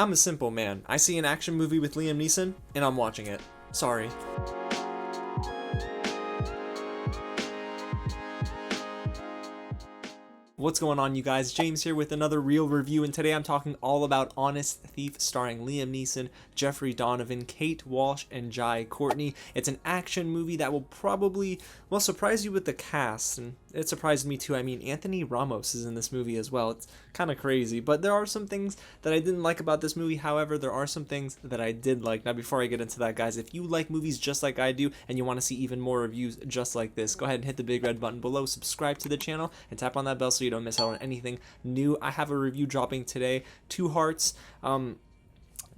I'm a simple man. I see an action movie with Liam Neeson, and I'm watching it. Sorry. What's going on, you guys? James here with another real review, and today I'm talking all about Honest Thief, starring Liam Neeson, Jeffrey Donovan, Kate Walsh, and Courtney. It's an action movie that will probably, well, surprise you with the cast, and it surprised me too. I mean, Anthony Ramos is in this movie as well. It's kind of crazy, but there are some things that I didn't like about this movie. However, there are some things that I did like. Now, before I get into that, guys, if you like movies just like I do, and you want to see even more reviews just like this, go ahead and hit the big red button below, subscribe to the channel, and tap on that bell so you don't miss out on anything new. I have a review dropping today, 2 hearts.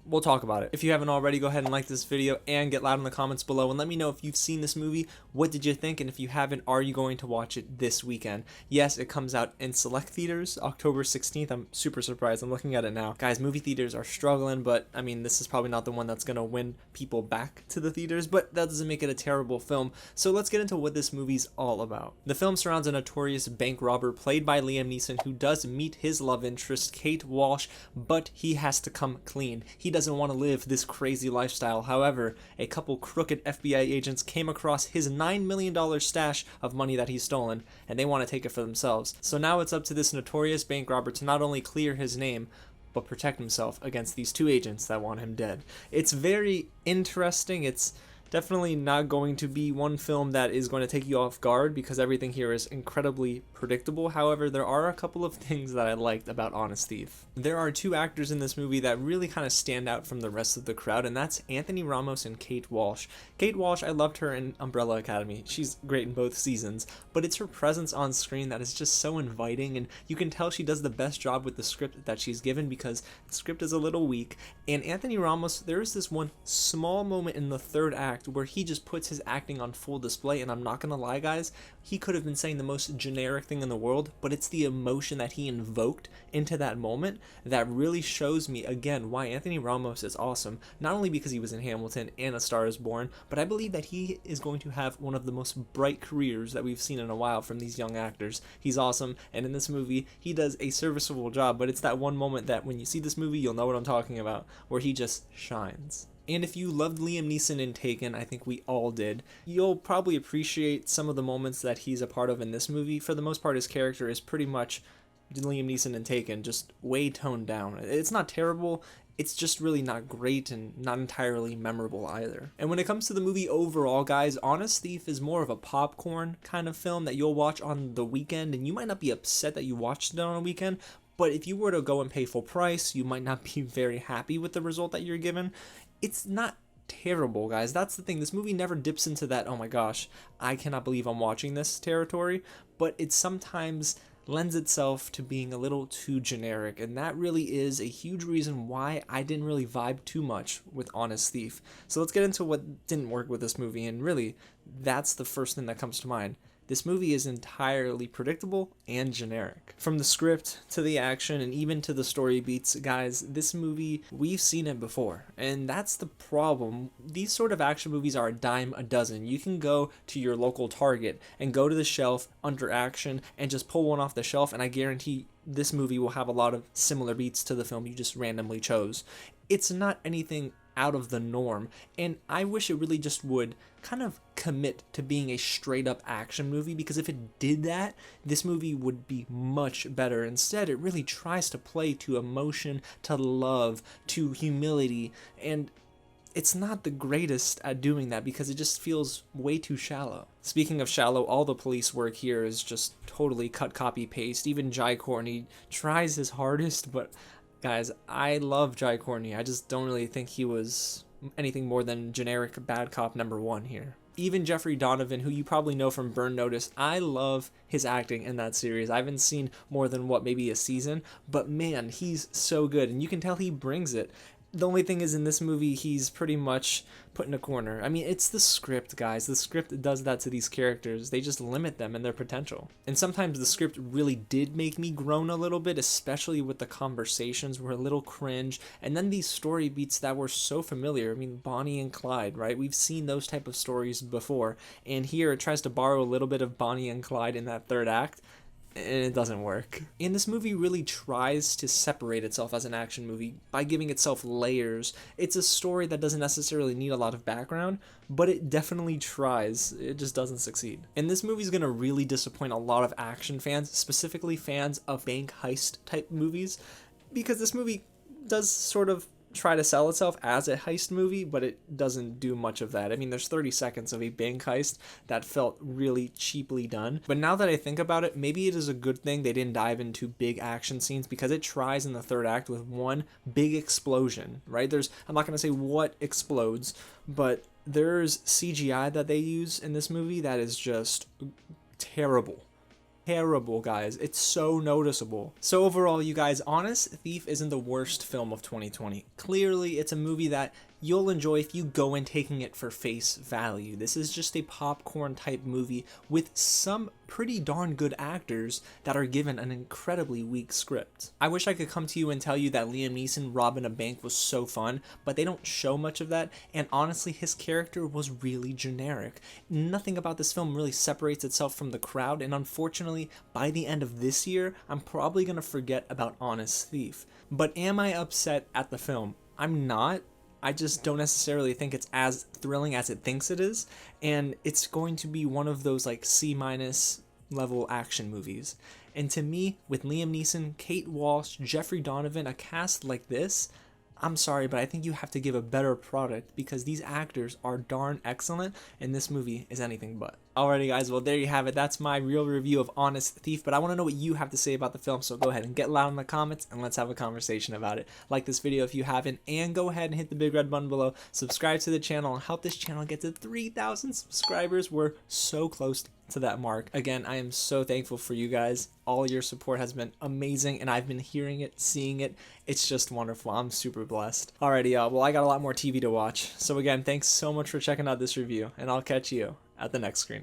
We'll talk about it. If you haven't already, go ahead and like this video and get loud in the comments below and let me know if you've seen this movie. What did you think? And if you haven't, are you going to watch it this weekend? Yes, it comes out in select theaters October 16th. I'm super surprised. I'm looking at it now. Guys, movie theaters are struggling, but I mean, this is probably not the one that's going to win people back to the theaters, but that doesn't make it a terrible film. So let's get into what this movie's all about. The film surrounds a notorious bank robber played by Liam Neeson who does meet his love interest, Kate Walsh, but he has to come clean. He doesn't want to live this crazy lifestyle. However, a couple crooked FBI agents came across his $9 million stash of money that he's stolen, and they want to take it for themselves. So now it's up to this notorious bank robber to not only clear his name, but protect himself against these 2 agents that want him dead. It's very interesting. It's definitely not going to be one film that is going to take you off guard because everything here is incredibly predictable. However, there are a couple of things that I liked about Honest Thief. There are 2 actors in this movie that really kind of stand out from the rest of the crowd, and that's Anthony Ramos and Kate Walsh. Kate Walsh, I loved her in Umbrella Academy. She's great in both seasons, but it's her presence on screen that is just so inviting, and you can tell she does the best job with the script that she's given because the script is a little weak. And Anthony Ramos, there is this one small moment in the 3rd act where he just puts his acting on full display, and I'm not gonna lie, guys, he could have been saying the most generic thing in the world, but it's the emotion that he invoked into that moment that really shows me again why Anthony Ramos is awesome, not only because he was in Hamilton and A Star Is Born, but I believe that he is going to have one of the most bright careers that we've seen in a while from these young actors. He's awesome, and in this movie he does a serviceable job, but it's that one moment that when you see this movie you'll know what I'm talking about, where he just shines. And if you loved Liam Neeson in Taken, I think we all did, you'll probably appreciate some of the moments that he's a part of in this movie. For the most part, his character is pretty much Liam Neeson in Taken, just way toned down. It's not terrible, it's just really not great and not entirely memorable either. And when it comes to the movie overall, guys, Honest Thief is more of a popcorn kind of film that you'll watch on the weekend, and you might not be upset that you watched it on a weekend, but if you were to go and pay full price, you might not be very happy with the result that you're given. It's not terrible, guys. That's the thing. This movie never dips into that, oh my gosh, I cannot believe I'm watching this territory, but it sometimes lends itself to being a little too generic, and that really is a huge reason why I didn't really vibe too much with Honest Thief. So let's get into what didn't work with this movie, and really, that's the first thing that comes to mind. This movie is entirely predictable and generic. From the script to the action and even to the story beats, guys, this movie, we've seen it before. And that's the problem. These sort of action movies are a dime a dozen. You can go to your local Target and go to the shelf under action and just pull one off the shelf, and I guarantee this movie will have a lot of similar beats to the film you just randomly chose. It's not anything out of the norm, and I wish it really just would kind of commit to being a straight up action movie, because if it did that, this movie would be much better. Instead, it really tries to play to emotion, to love, to humility, and it's not the greatest at doing that because it just feels way too shallow. Speaking of shallow, all the police work here is just totally cut, copy, paste. Even Courtney tries his hardest, but guys, I love Courtney. I just don't really think he was anything more than generic bad cop number 1 here. Even Jeffrey Donovan, who you probably know from Burn Notice, I love his acting in that series. I haven't seen more than, maybe a season, but man, he's so good, and you can tell he brings it. The only thing is, in this movie, he's pretty much put in a corner. I mean, it's the script, guys. The script does that to these characters. They just limit them and their potential. And sometimes the script really did make me groan a little bit, especially with the conversations were a little cringe. And then these story beats that were so familiar. I mean, Bonnie and Clyde, right? We've seen those type of stories before. And here it tries to borrow a little bit of Bonnie and Clyde in that 3rd act. and it doesn't work. And this movie really tries to separate itself as an action movie by giving itself layers. It's a story that doesn't necessarily need a lot of background, but it definitely tries. It just doesn't succeed. And this movie's gonna really disappoint a lot of action fans, specifically fans of bank heist type movies, because this movie does sort of try to sell itself as a heist movie, but it doesn't do much of that. I mean, there's 30 seconds of a bank heist that felt really cheaply done. But now that I think about it, maybe it is a good thing they didn't dive into big action scenes, because it tries in the third act with one big explosion, right? I'm not going to say what explodes, but there's CGI that they use in this movie that is just terrible. Terrible, guys. It's so noticeable. So overall, you guys, Honest Thief isn't the worst film of 2020. Clearly, it's a movie that you'll enjoy if you go in taking it for face value. This is just a popcorn type movie with some pretty darn good actors that are given an incredibly weak script. I wish I could come to you and tell you that Liam Neeson robbing a bank was so fun, but they don't show much of that, and honestly, his character was really generic. Nothing about this film really separates itself from the crowd, and unfortunately, by the end of this year, I'm probably gonna forget about Honest Thief. But am I upset at the film? I'm not. I just don't necessarily think it's as thrilling as it thinks it is, and it's going to be one of those like C- level action movies. And to me, with Liam Neeson, Kate Walsh, Jeffrey Donovan, a cast like this, I'm sorry, but I think you have to give a better product, because these actors are darn excellent, and this movie is anything but. Alrighty guys, well there you have it. That's my real review of Honest Thief, but I want to know what you have to say about the film, so go ahead and get loud in the comments and let's have a conversation about it. Like this video if you haven't, and go ahead and hit the big red button below. Subscribe to the channel and help this channel get to 3,000 subscribers. We're so close to that mark. Again, I am so thankful for you guys. All your support has been amazing, and I've been hearing it, seeing it. It's just wonderful. I'm super blessed. Alrighty, well I got a lot more TV to watch. So again, thanks so much for checking out this review, and I'll catch you at the next screening.